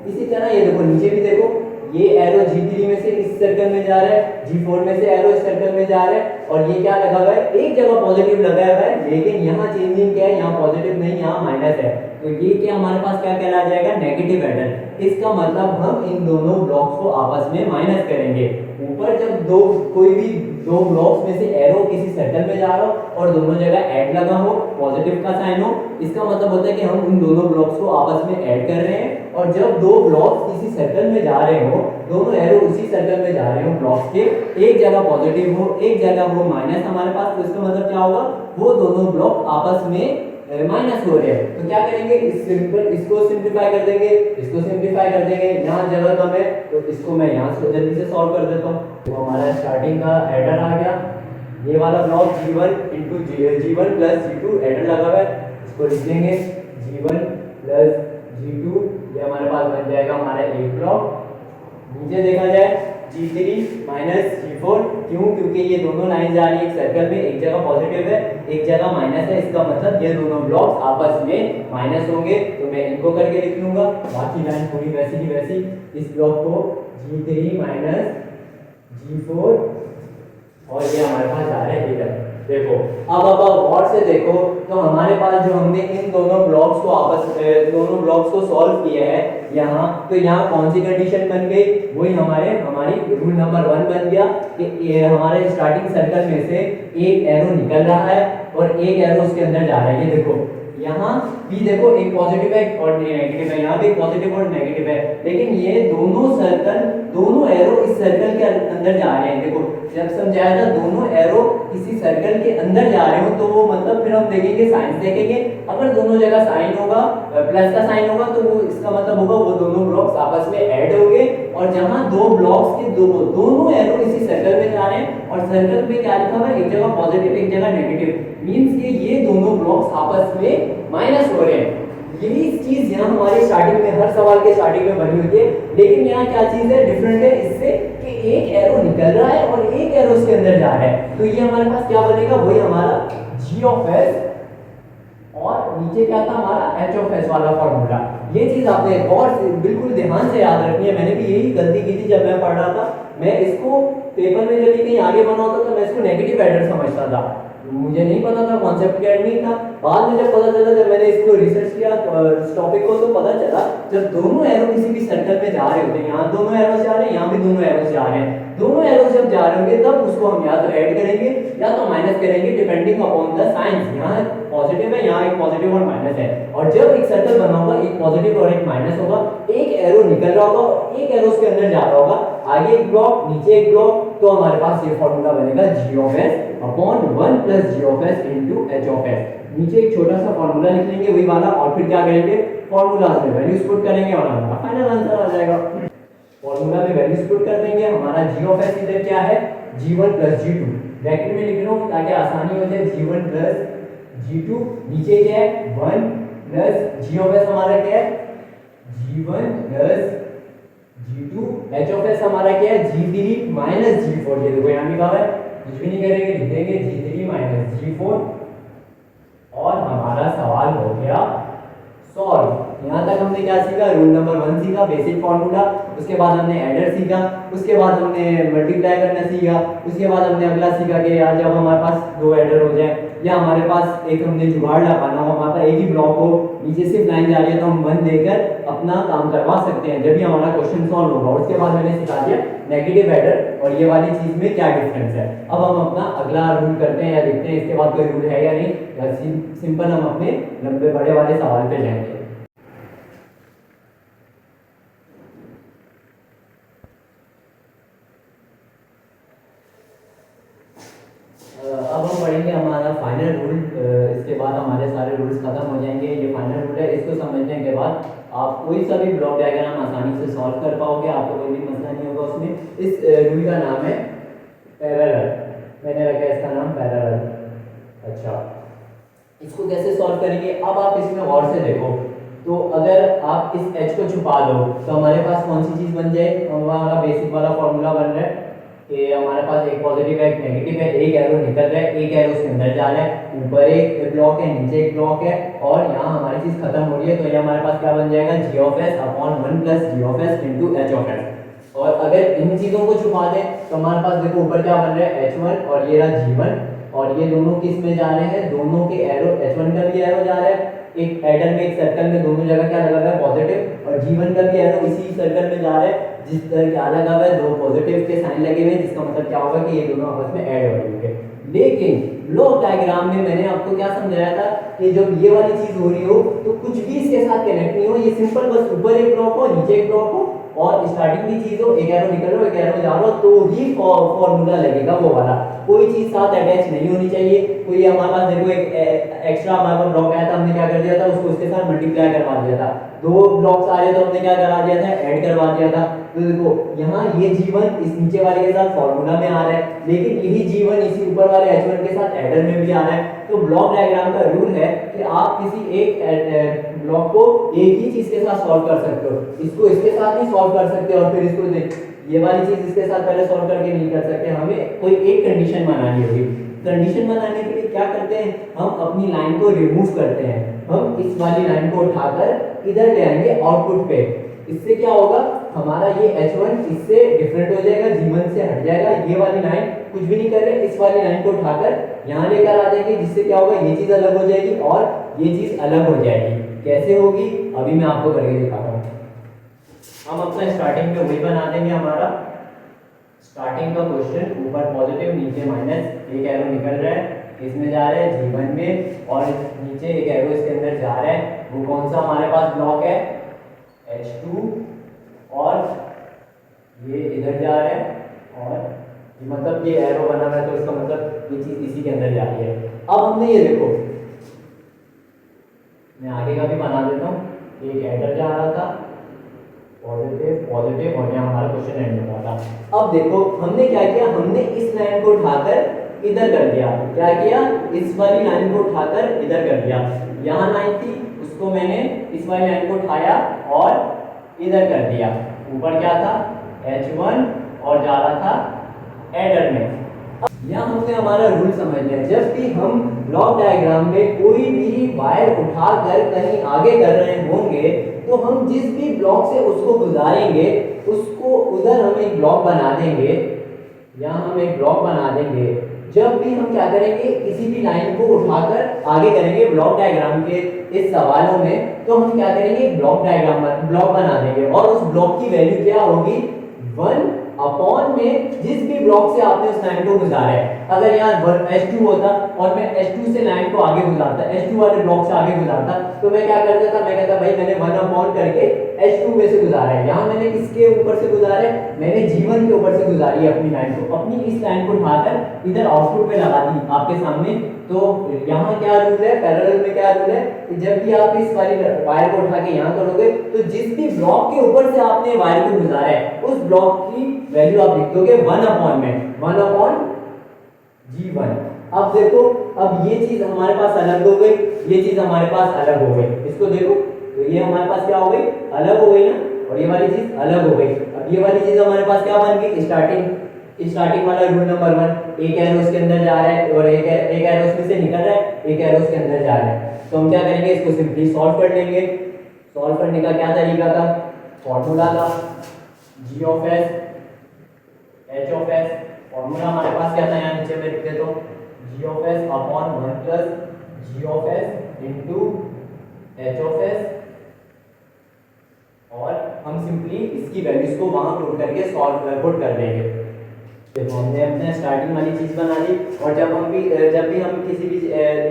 इसी तरह ये देखो नीचे भी देखो, ये एरो G3 में से इस सर्कल में जा रहा है, G4 में से एरो इस सर्कल में जा रहा है और ये क्या लगा हुआ है, एक जगह पॉजिटिव लगा हुआ है, लेकिन यहाँ चेंजिंग क्या है, यहाँ पॉजिटिव नहीं यहाँ माइनस है, तो ये क्या हमारे पास क्या कहला जाएगा, नेगेटिव एडर। इसका मतलब हम इन दोनों ब्लॉक्स को आपस में माइनस करेंगे। ऊपर जब कोई भी दो ब्लॉक्स में से एरो किसी सर्कल में जा रहा हो और दोनों जगह ऐड लगा हो, पॉजिटिव का साइन हो, इसका मतलब होता है कि हम उन दोनों ब्लॉक्स को आपस में ऐड कर रहे हैं। और जब दो ब्लॉक्स किसी सर्कल में जा रहे हो, दोनों एरो उसी सर्कल में जा रहे हो ब्लॉक्स के, एक जगह पॉजिटिव हो एक जगह हो माइनस हमारे पास, तो इसका मतलब क्या होगा, वो दोनों ब्लॉक आपस में माइनस हो रहे हैं। तो क्या करेंगे, इसको सिंप्लीफाई कर देंगे, इसको सिंप्लीफाई कर देंगे, यहाँ जगह कम है तो इसको मैं यहाँ से जल्दी से सॉल्व कर देता हूँ। तो हमारा स्टार्टिंग का एडर आ गया, ये वाला block G1 plus G2 adder लगा हुआ है, इसको लिख देंगे G1 प्लस G2, ये हमारे पास बन जाएगा हमारा एक ब्लॉक। नीचे देखा जाए G3 माइनस G4, क्यों, क्योंकि ये दोनों लाइन जा रही है एक सर्कल में, एक जगह पॉजिटिव है एक जगह माइनस है, इसका मतलब ये दोनों ब्लॉक्स आपस में माइनस होंगे, तो मैं इनको करके लिख लूंगा, बाकी लाइन पूरी वैसी की वैसी। इस ब्लॉक को G3 माइनस G4 और ये हमारे पास आ रहा है इधर। देखो अब गौर से देखो तो हमारे पास जो हमने इन दोनों ब्लॉक्स को सॉल्व किया है यहाँ, तो यहाँ कौन सी कंडीशन बन गई, वही हमारी रूल नंबर 1 बन गया कि ये हमारे स्टार्टिंग सर्कल में से एक एरो निकल रहा है और एक एरो उसके अंदर जा रहा है। ये देखो यहाँ भी देखो एक पॉजिटिव है और नेगेटिव है, यहाँ भी एक पॉजिटिव और नेगेटिव है, लेकिन ये दोनों सर्कल, दोनों एरो इस सर्कल के अंदर जा रहे हैं। देखो जब समझाया था दोनों एरो किसी सर्कल के अंदर जा रहे हो तो वो मतलब फिर हम देखेंगे साइन देखेंगे, अगर दोनों जगह साइन होगा प्लस का साइन होगा तो वो इसका मतलब होगा वो दोनों ब्लॉक्स आपस में ऐड होंगे। और जहां दो ब्लॉक्स के दोनों एरो इसी सर्कल में जा रहे हैं और सर्कल में क्या लिखा हुआ है, एक जगह पॉजिटिव एक जगह नेगेटिव, मींस कि ये दोनों ब्लॉक्स आपस में माइनस हो रहे हैं। यही चीज यहाँ हमारी स्टार्टिंग में हर सवाल के स्टार्टिंग में बनी हुई है, लेकिन यहाँ क्या चीज है डिफरेंट है इससे कि एक एरो निकल रहा है और एक एरो उसके अंदर जा रहा है, तो ये हमारे पास क्या बनेगा, वही हमारा g ऑफ s और नीचे क्या था हमारा h ऑफ s वाला फॉर्मूला। ये चीज आपने गौर से बिल्कुल ध्यान से याद रखनी है, मैंने भी यही गलती की थी जब मैं पढ़ रहा था। मैं इसको पेपर में जब कहीं आगे बना होता तो मैं इसको नेगेटिव एडर समझता था, मुझे नहीं पता था, कॉन्सेप्ट क्लियर नहीं था। बाद में जब पता चला, जब मैंने इसको रिसर्च किया इस टॉपिक को, तो पता चला जब दोनों एरो किसी भी सर्कल में जा रहे होते हैं, यहाँ दोनों एरो जा रहे हैं, यहाँ भी दोनों एरो जा रहे हैं, दोनों एरो जब जा रहे होंगे तब उसको हम या तो ऐड करेंगे या तो माइनस करेंगे डिपेंडिंग अपॉन द साइंस। यहाँ पॉजिटिव है, यहाँ एक पॉजिटिव और माइनस है, और जब एक सर्कल बना होगा एक पॉजिटिव और एक माइनस होगा, एक एरो निकल रहा होगा और एक एरो उसके अंदर जा रहा होगा, आगे एक ब्लॉक नीचे एक ब्लॉक, तो हमारे पास ये फॉर्मूला बनेगा g of s upon 1 plus g of s into h of s। नीचे एक छोटा सा फॉर्मूला लिख लेंगे वही वाला, और फिर क्या करेंगे फॉर्मूलाज में वैल्यूज पुट करेंगे और हमारा फाइनल आंसर आ जाएगा। फॉर्मूला में वैल्यूज पुट कर देंगे, हमारा g ऑफ s इधर क्या है g1 प्लस g2, ब्रैकेट में लिख रहा हूं ताकि आसानी हो जाए, g1 प्लस g2, नीचे क्या है 1 प्लस g ऑफ s हमारा क्या है g1 plus g2, h of s हमारा क्या है g3 माइनस g4। ये देखो यहाँ लिखा हुआ है, कुछ भी नहीं करेंगे, लिख देंगे g3 माइनस g4 और हमारा सवाल हो गया सॉल्व। यहाँ तक हमने क्या सीखा, रूल नंबर 1 सीखा बेसिक फॉर्मूला, उसके बाद हमने एडर सीखा, उसके बाद हमने मल्टीप्लाई करना सीखा, उसके बाद हमने अगला सीखा कि यार जब हमारे पास दो एडर हो जाए या हमारे पास एक हमने जुगाड़ लगाना हो, हमारे पास एक ही ब्लॉक हो, नीचे से लाइन जा रही है तो हम 1 देकर अपना काम करवा सकते हैं जब भी हमारा क्वेश्चन सॉल्व होगा। उसके बाद मैंने सिखा दिया नेगेटिव एडर और ये वाली चीज में क्या डिफरेंस है। अब हम अपना अगला रूल करते हैं या देखते हैं इसके बाद कोई रूल है या नहीं, या सिंपल हम अपने लंबे बड़े वाले सवाल पे जाएंगे। अब हम पढ़ेंगे हमारा फाइनल रूल, इसके बाद हमारे सारे रूल्स खत्म हो जाएंगे। ये फाइनल रूल है, इसको समझने के बाद आप कोई सा भी ब्लॉक डायग्राम आसानी से सॉल्व कर पाओगे, आपको कोई भी मसला नहीं होगा उसमें। इस रूल का नाम है पैरेलल, मैंने रखा है इसका नाम पैरेलल। अच्छा, इसको कैसे सॉल्व करेंगे, अब आप इसमें गौर से देखो, तो अगर आप इस h को छुपा दो तो हमारे पास कौन सी चीज बन जाए, हमारा बेसिक वाला फॉर्मूला बन रहा है कि हमारे पास एक पॉजिटिव है एक नेगेटिव है, एक एरो निकल रहा है एक एरो उसके अंदर जा रहा है, ऊपर एक ब्लॉक है नीचे एक ब्लॉक है, और यहाँ हमारी चीज खत्म हो रही है, तो ये हमारे पास क्या बन जाएगा g of s upon 1 plus g of s into h of s। और अगर इन चीजों को छुपा दें तो हमारे पास देखो ऊपर क्या बन रहा है h1 और ये रहा g1, और ये दोनों किस में जा रहे हैं, दोनों के एरो h1 का भी एरो जा रहा है एक एडर में एक सर्कल में, दोनों जगह क्या लगा हुआ है पॉजिटिव, और g1 का भी एरो इसी सर्कल में जा रहा है जिस तरह क्या लगा हुआ है दो पॉजिटिव के साइन लगे हुए हैं, जिसका मतलब क्या होगा कि ये दोनों आपस में ऐड हो रहे हैं। लेकिन ब्लॉक डायग्राम में मैंने आपको क्या समझाया था कि जब ये वाली चीज हो रही हो तो कुछ भी इसके साथ कनेक्ट नहीं हो, ये सिंपल बस ऊपर एक ब्लॉक हो नीचे एक ब्लॉक हो और स्टार्टिंग की चीज हो, एक एरो निकल रहा हो एक एरो जा रहा हो, तो ही फॉर्मूला लगेगा वो वाला, कोई चीज साथ अटैच नहीं होनी चाहिए। कोई हमारे पास देखो एक एक्स्ट्रा हमारे पास ब्लॉक आया था, हमने क्या कर दिया था उसको उसके साथ मल्टीप्लाई करवा दिया था, दो ब्लॉक्स आ रहे तो हमने क्या करा दिया था ऐड करवा दिया था। तो देखो यहाँ ये g1 इस नीचे वाले के साथ फॉर्मूला में आ रहा है, लेकिन यही g1 इसी ऊपर वाले h1 के साथ एडर में भी आ रहा है। तो ब्लॉक डायग्राम का रूल है कि आप किसी एक ब्लॉक को एक ही चीज के साथ सॉल्व कर सकते हो, इसको इसके साथ ही सॉल्व कर सकते हो और फिर इसको ये वाली चीज इसके साथ पहले सॉल्व करके नहीं कर सकते, हमें कोई एक कंडीशन बनानी होगी। कंडीशन बनाने के लिए क्या करते हैं, हम अपनी लाइन को रिमूव करते हैं, हम इस वाली लाइन को उठाकर इधर ले आएंगे आउटपुट पे, इससे क्या होगा हमारा ये h1 इससे डिफरेंट हो जाएगा, g1 से हट जाएगा, ये वाली लाइन कुछ भी नहीं कर रहे, इस वाली लाइन को उठाकर यहाँ लेकर आ जाएंगे, जिससे क्या होगा ये चीज अलग हो जाएगी और ये चीज अलग हो जाएगी। कैसे होगी अभी मैं आपको करके दिखाता हूँ। हम अपना स्टार्टिंग में वही बना देंगे, हमारा स्टार्टिंग का क्वेश्चन ऊपर पॉजिटिव नीचे माइनस, एक एरो निकल रहा है इसमें जा रहा है G1 में, और नीचे एक एरो इसके अंदर जा रहा है। वो कौन सा हमारे पास ब्लॉक है? H2, और ये इधर जा रहा है, और मतलब ये एरो बना हुआ है तो इसका मतलब ये चीज इसी के अंदर जा रही है। अब हमने ये देखो, मैं आगे का भी बना देता हूँ। एक एडर जा रहा था, पॉजिटिव पॉजिटिव, और यहाँ हमारा क्वेश्चन एंड हो रहा था। अब देखो हमने क्या किया, हमने इस लाइन को उठाकर इधर कर दिया। क्या किया? इस वाली लाइन को उठाकर इधर कर दिया। यहाँ लाइन थी, उसको मैंने इस वाली लाइन को उठाया और इधर कर दिया। ऊपर क्या था? H1, और जा रहा था एडर में। यहाँ हमने हमारा रूल समझ लिया। जब भी हम ब्लॉक डायग्राम में कोई भी वायर उठाकर कहीं आगे कर रहे होंगे तो हम जिस भी ब्लॉक से उसको गुजारेंगे उसको उधर हम एक ब्लॉक बना देंगे। यहाँ हम एक ब्लॉक बना देंगे। जब भी हम क्या करेंगे, किसी भी लाइन को उठाकर आगे करेंगे ब्लॉक डायग्राम के इस सवालों में, तो हम क्या करेंगे, ब्लॉक बना देंगे, और उस ब्लॉक की वैल्यू क्या होगी? 1 अपॉन में जिस भी ब्लॉक से आपने उस लाइन को गुजारा है। अगर यहाँ H2 होता और मैं H2 से लाइन को आगे गुजारता, H2 वाले ब्लॉक से आगे गुजारता, तो मैं क्या कर देता, मैं कहता भाई मैंने 1 अपॉन करके H2 में से गुजारा है। यहाँ मैंने किसके ऊपर से गुजारा है? मैंने G1 के ऊपर से गुजारी है अपनी लाइन को। अपनी इस लाइन को उठाकर इधर आउटपुट पे लगा दी आपके सामने। तो यहाँ क्या रूल है, पैरेलल में क्या रूल है कि जब भी आप इस वाली वायर को उठा के यहाँ करोगे तो जिस भी ब्लॉक के ऊपर से आपने वायर को गुजारा है उस ब्लॉक की वैल्यू आप लिख दोगे 1 अपॉन में, 1 अपॉन G1। अब देखो, अब ये चीज हमारे पास अलग हो गई, ये चीज हमारे पास अलग हो गई। इसको देखो तो ये हमारे पास क्या हो गई? अलग हो गई ना, और ये वाली चीज अलग हो गई। अब ये वाली चीज हमारे पास क्या बन गई? स्टार्टिंग वाला रूल नंबर 1, एक एरो इसके अंदर जा रहा है और एक एरो इसमें से निकल रहा है, एक एरो इसके अंदर जा रहा है। तो हम क्या करेंगे, इसको सिंपली सॉल्व कर लेंगे। सॉल्व करने का क्या तरीका था? फॉर्मूला था G of S H of S। Formula हमारे पास क्या था? यहाँ नीचे में लिख देता हूँ, G of S upon 1 plus G of S into H of S, और हम सिंपली इसकी वैल्यूज को वहां पुट करके पुट कर देंगे। देखो हमने अपने स्टार्टिंग वाली चीज बना ली, और जब भी हम किसी भी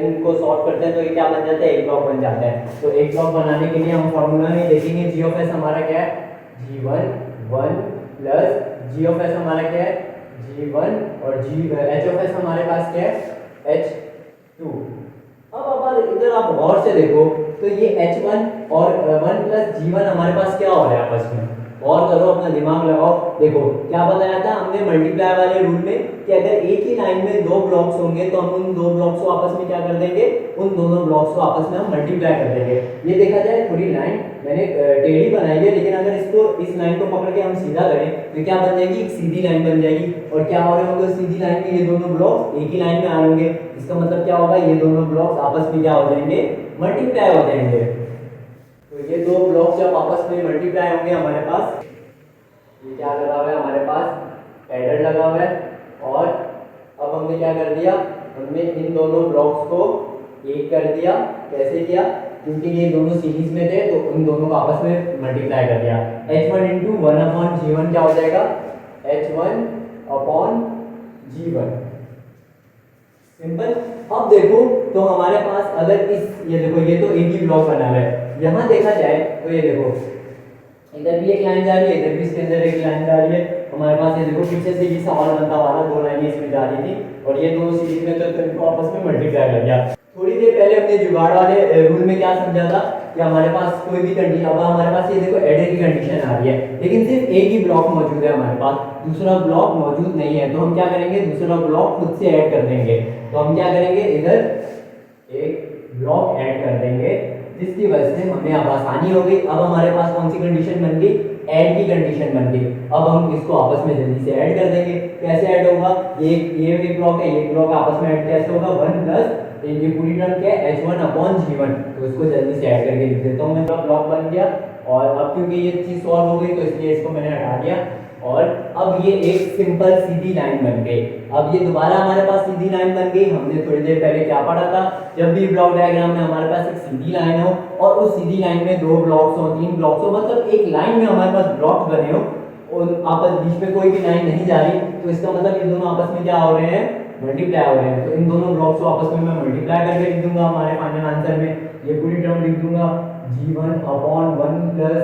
इनको सॉल्व करते हैं तो ये क्या बन जाता है? एक ब्लॉक बन जाता है। तो एक ब्लॉक बनाने के लिए हम फॉर्मूला में देखेंगे G ऑफ S हमारा क्या है? G1 1 plus G of S हमारा क्या है? G1, और H ऑफ S हमारे पास क्या है? H2। अब इधर आप गौर से देखो तो ये H1 और 1 प्लस G1 हमारे पास क्या हो रहा है आपस में? और करो, अपना दिमाग लगाओ। देखो क्या बताया था हमने मल्टीप्लाई वाले रूल में कि अगर एक ही लाइन में दो ब्लॉक्स होंगे तो हम उन दो ब्लॉक्स को आपस में क्या कर देंगे? उन दोनों ब्लॉक्स को आपस में हम मल्टीप्लाई कर देंगे। ये देखा जाए थोड़ी लाइन मैंने टेढ़ी बनाई है, लेकिन अगर इसको इस लाइन को पकड़ के हम सीधा करें तो क्या बन जाएगी? एक सीधी लाइन बन जाएगी। और क्या हो रहे होंगे सीधी लाइन में? ये दोनों ब्लॉक्स एक ही लाइन में आ होंगे। इसका मतलब क्या होगा? ये दोनों ब्लॉक्स आपस में क्या हो जाएंगे? मल्टीप्लाई हो जाएंगे। तो ये दो ब्लॉक्स जब आपस में मल्टीप्लाई होंगे हमारे पास, ये क्या लगा हुआ है हमारे पास? एडर लगा हुआ है। और अब हमने क्या कर दिया? हमने इन दोनों ब्लॉक्स को एक कर दिया। कैसे किया? क्योंकि ये दोनों सीरीज में थे तो उन दोनों को आपस में मल्टीप्लाई कर दिया। H1 इंटू 1 अपॉन G1 क्या हो जाएगा? H1 upon G1। सिंपल। अब देखो तो हमारे पास अगर ये देखो, ये तो एक ही ब्लॉक बना है। यहाँ देखा जाए तो ये देखो इधर भी एक लाइन जा रही है, इधर भी इसके अंदर एक लाइन जा रही है। हमारे पास ये देखो पीछे से ये सवाल बनता हुआ था, दो लाइनें इसमें जा रही थी और ये दोनों सीरीज में तो इनको आपस में मल्टीप्लाई कर दिया। थोड़ी देर पहले हमने जुगाड़ वाले रूल में क्या समझा था कि हमारे पास कोई भी कंडीशन, अब हमारे पास ये देखो एडर की कंडीशन आ रही है, लेकिन सिर्फ एक ही ब्लॉक मौजूद है हमारे पास, दूसरा ब्लॉक मौजूद नहीं है। तो हम क्या करेंगे? दूसरा ब्लॉक खुद से ऐड कर देंगे। तो हम क्या करेंगे? इधर एक ब्लॉक ऐड कर देंगे, जिसकी वजह से हमें अब आसानी हो गई। अब हमारे पास कौन सी कंडीशन बन गई? ऐड की कंडीशन बन गई। अब हम इसको आपस में जल्दी से ऐड कर देंगे। कैसे ऐड होगा? ये एक ब्लॉक है, ये ब्लॉक आपस में ऐड कैसे होगा? 1 प्लस ये पूरी टर्म क्या है? H1 upon G1। तो इसको जल्दी से ऐड करके लिख देता हूँ मैं। ब्लॉक बन गया, और अब क्योंकि ये चीज सॉल्व हो गई तो इसलिए इसको मैंने हटा दिया, और अब ये एक सिंपल सीधी लाइन बन गई। अब ये दोबारा हमारे पास सीधी लाइन बन गई। हमने थोड़ी देर पहले क्या पढ़ा था? जब भी ब्लॉक डायग्राम में हमारे पास एक सीधी लाइन हो और उस सीधी लाइन में दो ब्लॉक्स हो, तीन ब्लॉक्स हो, मतलब एक लाइन में हमारे पास ब्लॉक्स बने हो और आपस बीच में कोई भी लाइन नहीं जा रही, तो इसका मतलब ये दोनों आपस में क्या हो रहे हैं? मल्टीप्लाई हो रहे हैं, तो इन दोनों ब्लॉक्स को आपस में मैं मल्टीप्लाई करके लिख दूंगा हमारे फाइनल आंसर में। ये पूरी टर्म लिख दूंगा G1 अपॉन 1 प्लस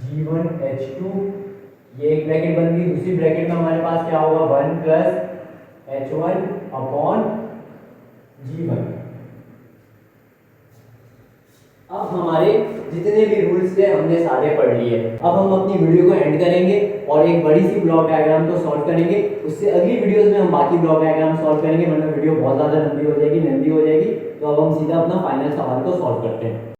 G1H2, ये एक ब्रैकेट बन गई। दूसरी ब्रैकेट में हमारे पास क्या होगा 1 प्लस H1 अपॉन G1। अब हमारे जितने भी रूल्स थे हमने सारे पढ़ लिए। अब हम अपनी वीडियो को एंड करेंगे और एक बड़ी सी ब्लॉक डायग्राम को सॉल्व करेंगे। उससे अगली वीडियोस में हम बाकी ब्लॉक डायग्राम सॉल्व करेंगे, वरना वीडियो बहुत ज़्यादा लंबी हो जाएगी, तो अब हम सीधा अपना फाइनल सवाल को सॉल्व करते हैं।